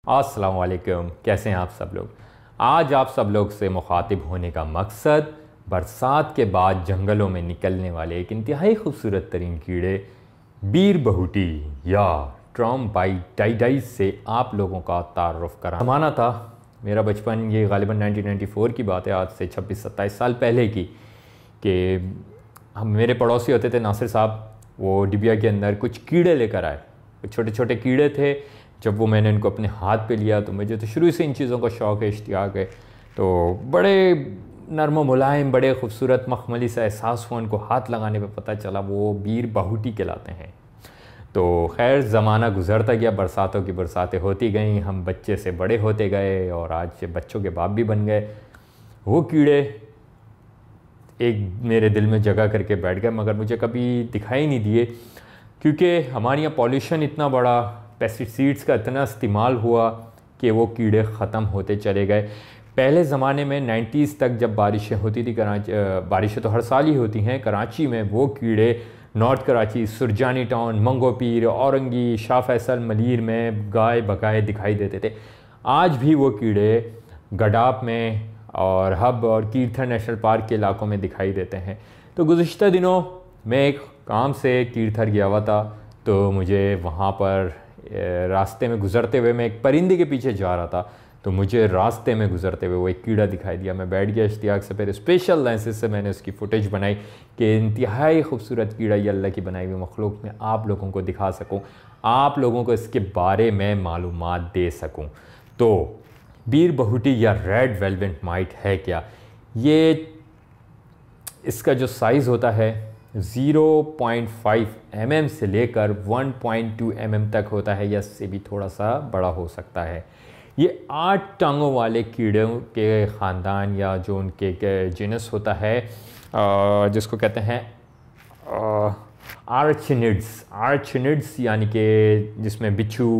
अस्सलाम वालेकुम, कैसे हैं आप सब लोग। आज आप सब लोग से मुखातिब होने का मकसद बरसात के बाद जंगलों में निकलने वाले एक इंतहाई खूबसूरत तरीन कीड़े बीर बहुटी या ट्रॉम्बाइटाइडाइस से आप लोगों का तारुफ करा। ज़माना था मेरा बचपन, ये गालिबन 1994 की बात है, आज से 26-27 साल पहले की, कि हम मेरे पड़ोसी होते थे नासिर साहब, वो डिबिया के अंदर कुछ कीड़े लेकर आए। छोटे छोटे कीड़े थे। जब वो मैंने इनको अपने हाथ पे लिया तो मुझे तो शुरू से इन चीज़ों का शौक़ है, इश्तियाक है। तो बड़े नरम मुलायम, बड़े खूबसूरत मखमली सा एहसास हुआ। उनको हाथ लगाने पे पता चला वो बीर बहुटी कहलाते हैं। तो खैर ज़माना गुज़रता गया, बरसातों की बरसातें होती गईं, हम बच्चे से बड़े होते गए और आज बच्चों के बाप भी बन गए। वो कीड़े एक मेरे दिल में जगह करके बैठ गए, मगर मुझे कभी दिखाई नहीं दिए, क्योंकि हमारे यहाँ पॉल्यूशन इतना बढ़ा, पेस्टिसाइड्स का इतना इस्तेमाल हुआ कि वो कीड़े ख़त्म होते चले गए। पहले ज़माने में 90s तक जब बारिशें होती थी, बारिशें तो हर साल ही होती हैं, कराची में वो कीड़े नॉर्थ कराची, सुरजानी टाउन, मंगो पीर, औरंगी, शाह फैसल, मलीर में गाय बगाए दिखाई देते थे। आज भी वो कीड़े गडाप में और हब और कीर्थर नेशनल पार्क के इलाकों में दिखाई देते हैं। तो गुज़िश्ता दिनों मैं एक काम से कीर्थर गया हुआ था, तो मुझे वहाँ पर रास्ते में गुज़रते हुए मैं एक परिंदे के पीछे जा रहा था, तो मुझे रास्ते में गुज़रते हुए वो एक कीड़ा दिखाई दिया। मैं बैठ गया इश्तियाक से, फिर स्पेशल लेंसेज से मैंने उसकी फ़ुटेज बनाई कि इंतहाई खूबसूरत कीड़ा ये अल्लाह की बनाई हुई मखलूक में आप लोगों को दिखा सकूं, आप लोगों को इसके बारे में मालूमात दे सकूं। तो बीर बहुटी या रेड वेलवेट माइट है क्या? ये इसका जो साइज़ होता है 0.5 mm से लेकर 1.2 mm तक होता है, या इससे भी थोड़ा सा बड़ा हो सकता है। ये 8 टांगों वाले कीड़ों के ख़ानदान या जो उनके जीनस होता है, जिसको कहते हैं आर्चिनिड्स, यानी कि जिसमें बिच्छू,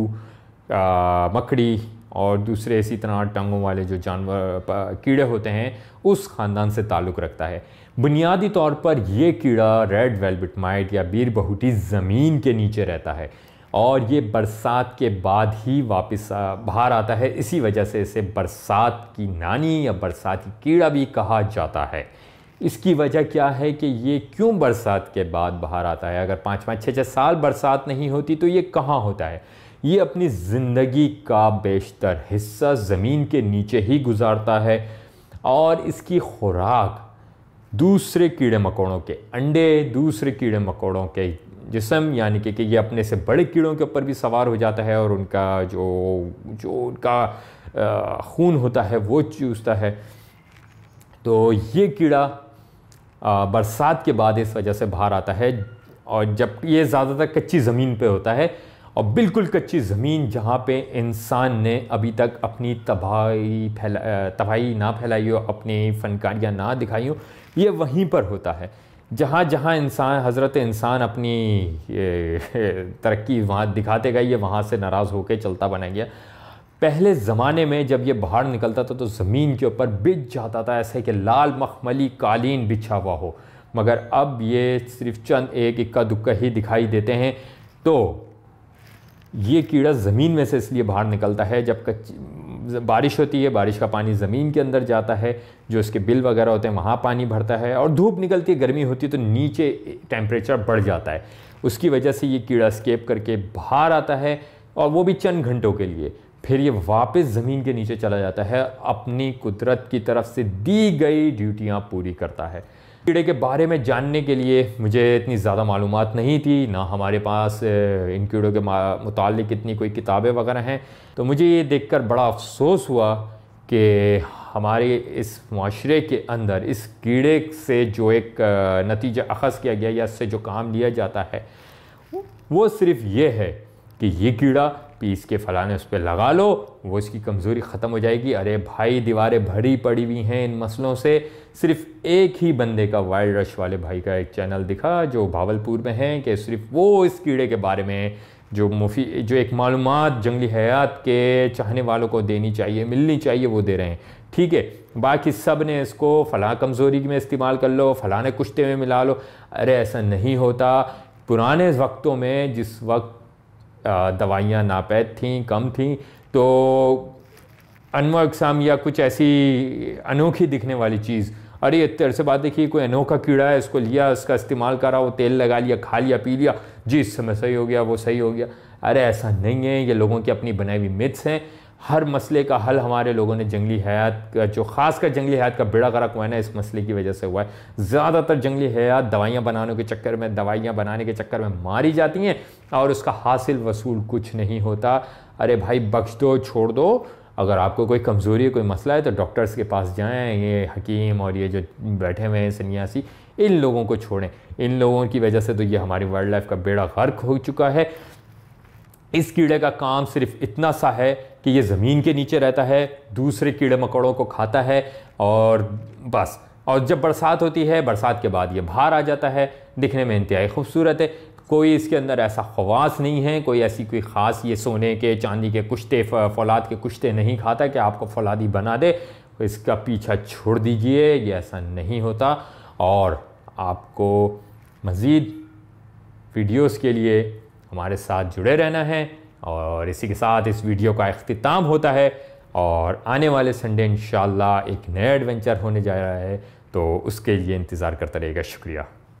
मकड़ी और दूसरे इसी तरह 8 टांगों वाले जो जानवर कीड़े होते हैं, उस ख़ानदान से ताल्लुक़ रखता है। बुनियादी तौर पर यह कीड़ा रेड वेलवेट माइट या बीर बहुटी ज़मीन के नीचे रहता है और ये बरसात के बाद ही वापस बाहर आता है। इसी वजह से इसे बरसात की नानी या बरसाती कीड़ा भी कहा जाता है। इसकी वजह क्या है कि ये क्यों बरसात के बाद बाहर आता है? अगर 5-5, 6-6 साल बरसात नहीं होती तो ये कहाँ होता है? ये अपनी ज़िंदगी का बेशतर हिस्सा ज़मीन के नीचे ही गुजारता है और इसकी खुराक दूसरे कीड़े मकोड़ों के अंडे, दूसरे कीड़े मकोड़ों के जिस्म, यानी कि ये अपने से बड़े कीड़ों के ऊपर भी सवार हो जाता है और उनका जो उनका खून होता है वो चूसता है। तो ये कीड़ा बरसात के बाद इस वजह से बाहर आता है, और जब ये ज़्यादातर कच्ची ज़मीन पे होता है, और बिल्कुल कच्ची ज़मीन जहाँ पे इंसान ने अभी तक अपनी तबाही ना फैलाई हो, अपनी फनकारियाँ ना दिखाई हो, ये वहीं पर होता है। जहाँ जहाँ इंसान, हज़रत इंसान अपनी तरक्की वहाँ दिखाते गए, ये वहाँ से नाराज़ होकर चलता बना गया। पहले ज़माने में जब ये बाहर निकलता था तो ज़मीन के ऊपर बिछ जाता था, ऐसे कि लाल मखमली कालीन बिछा हुआ हो, मगर अब ये सिर्फ चंद एक इक्का दुक्का ही दिखाई देते हैं। तो ये कीड़ा ज़मीन में से इसलिए बाहर निकलता है जब बारिश होती है, बारिश का पानी ज़मीन के अंदर जाता है, जो इसके बिल वगैरह होते हैं वहाँ पानी भरता है, और धूप निकलती है, गर्मी होती है तो नीचे टेम्परेचर बढ़ जाता है। उसकी वजह से ये कीड़ा स्केप करके बाहर आता है, और वो भी चंद घंटों के लिए, फिर ये वापस ज़मीन के नीचे चला जाता है, अपनी कुदरत की तरफ से दी गई ड्यूटियाँ पूरी करता है। कीड़े के बारे में जानने के लिए मुझे इतनी ज़्यादा मालूमात नहीं थी, ना हमारे पास इन कीड़ों के मुताल्लिक़ इतनी कोई किताबें वगैरह हैं। तो मुझे ये देखकर बड़ा अफसोस हुआ कि हमारे इस माशरे के अंदर इस कीड़े से जो एक नतीजा अख़ज़ किया गया या इससे जो काम लिया जाता है वो सिर्फ़ ये है कि ये कीड़ा पीस के फलाने उस पर लगा लो, वो इसकी कमज़ोरी ख़त्म हो जाएगी। अरे भाई, दीवारें भरी पड़ी हुई हैं इन मसलों से। सिर्फ़ एक ही बंदे का, वाइल्ड रश वाले भाई का एक चैनल दिखा जो भावलपुर में है, कि सिर्फ़ वो इस कीड़े के बारे में जो एक मालूमात जंगली हयात के चाहने वालों को देनी चाहिए, मिलनी चाहिए, वो दे रहे हैं। ठीक है, बाकी सब ने इसको फ़लाँ कमज़ोरी में इस्तेमाल कर लो, फ़लाने कुश्ते में मिला लो। अरे ऐसा नहीं होता। पुराने वक्तों में जिस वक्त दवाइयाँ नापैद थीं, कम थीं, तो अनवा अक़साम या कुछ ऐसी अनोखी दिखने वाली चीज़, अरे ये तेरे से बात देखिए, कोई अनोखा कीड़ा है, इसको लिया, इसका इस्तेमाल करा, वो तेल लगा लिया, खा लिया, पी लिया, जी इस समय सही हो गया, वो सही हो गया। अरे ऐसा नहीं है, ये लोगों की अपनी बनाई हुई मिथ्स हैं। हर मसले का हल हमारे लोगों ने जंगली हयात का, जो ख़ासकर जंगली हयात का बेड़ा गर्क हुआ है ना, इस मसले की वजह से हुआ है। ज़्यादातर जंगली हयात दवाइयाँ बनाने के चक्कर में, दवाइयाँ बनाने के चक्कर में मारी जाती हैं और उसका हासिल वसूल कुछ नहीं होता। अरे भाई बख्श दो, छोड़ दो। अगर आपको कोई कमज़ोरी है, कोई मसला है तो डॉक्टर्स के पास जाएं। ये हकीम और ये जो बैठे हुए हैं सन्यासी, इन लोगों को छोड़ें। इन लोगों की वजह से तो ये हमारी वाइल्ड लाइफ का बेड़ा गर्क हो चुका है। इस कीड़े का काम सिर्फ इतना सा है कि ये ज़मीन के नीचे रहता है, दूसरे कीड़े मकोड़ों को खाता है और बस। और जब बरसात होती है, बरसात के बाद ये बाहर आ जाता है। दिखने में इंतहाई खूबसूरत है, कोई इसके अंदर ऐसा खवास नहीं है, कोई ऐसी कोई ख़ास ये सोने के चांदी के कुश्ते, फौलाद के कुश्ते नहीं खाता कि आपको फौलादी बना दे। इसका पीछा छोड़ दीजिए, ये ऐसा नहीं होता। और आपको मज़ीद वीडियोस के लिए हमारे साथ जुड़े रहना है। और इसी के साथ इस वीडियो का इख्तिताम होता है और आने वाले संडे इंशाअल्लाह एक नया एडवेंचर होने जा रहा है, तो उसके लिए इंतज़ार करता रहेगा। शुक्रिया।